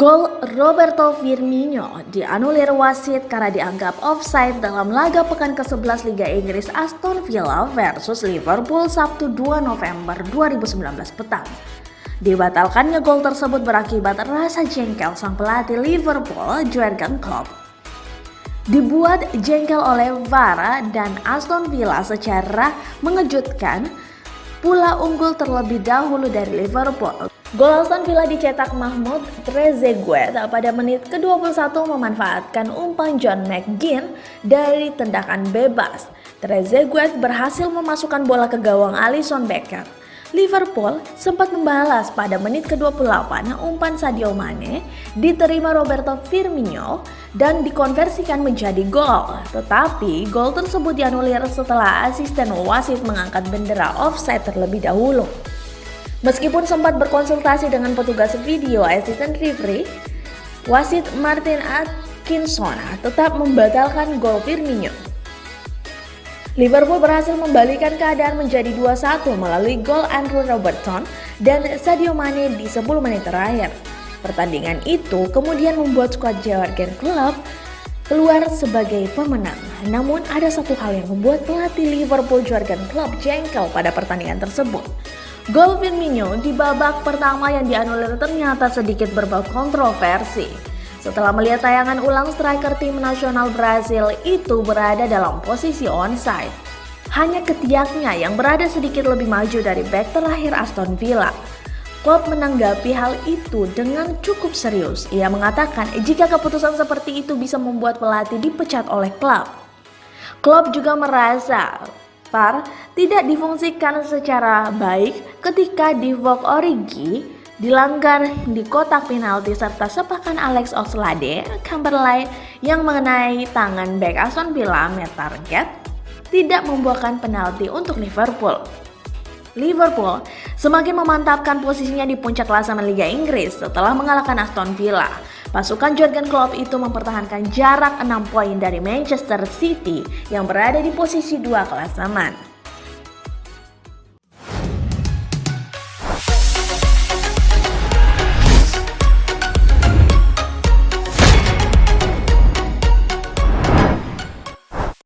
Gol Roberto Firmino dianulir wasit karena dianggap offside dalam laga pekan ke-11 Liga Inggris Aston Villa versus Liverpool Sabtu 2 November 2019 petang. Dibatalkannya gol tersebut berakibat rasa jengkel sang pelatih Liverpool Jurgen Klopp. Dibuat jengkel oleh VAR dan Aston Villa secara mengejutkan pula unggul terlebih dahulu dari Liverpool. Gol Aston Villa dicetak Mahmoud Trezeguet pada menit ke-21 memanfaatkan umpan John McGinn dari tendangan bebas. Trezeguet berhasil memasukkan bola ke gawang Alisson Becker. Liverpool sempat membalas pada menit ke-28 umpan Sadio Mane diterima Roberto Firmino dan dikonversikan menjadi gol. Tetapi gol tersebut dianulir setelah asisten wasit mengangkat bendera offside terlebih dahulu. Meskipun sempat berkonsultasi dengan petugas video assistant referee, wasit Martin Atkinson tetap membatalkan gol Firmino. Liverpool berhasil membalikan keadaan menjadi 2-1 melalui gol Andrew Robertson dan Sadio Mane di 10 menit terakhir. Pertandingan itu kemudian membuat skuad Jurgen Klopp keluar sebagai pemenang. Namun ada satu hal yang membuat pelatih Liverpool Jurgen Klopp jengkel pada pertandingan tersebut. Gol Firmino di babak pertama yang dianulir ternyata sedikit berbau kontroversi. Setelah melihat tayangan ulang, striker tim nasional Brasil itu berada dalam posisi onside. Hanya ketiaknya yang berada sedikit lebih maju dari bek terakhir Aston Villa. Klopp menanggapi hal itu dengan cukup serius. Ia mengatakan jika keputusan seperti itu bisa membuat pelatih dipecat oleh klub. Klopp juga merasa VAR tidak difungsikan secara baik ketika Divock Origi dilanggar di kotak penalti serta sepakan Alex Oxlade-Chamberlain yang mengenai tangan bek Aston Villa Matt Targett tidak membuahkan penalti untuk Liverpool. Liverpool semakin memantapkan posisinya di puncak klasemen Liga Inggris setelah mengalahkan Aston Villa. Pasukan Jurgen Klopp itu mempertahankan jarak 6 poin dari Manchester City yang berada di posisi 2 klasemen.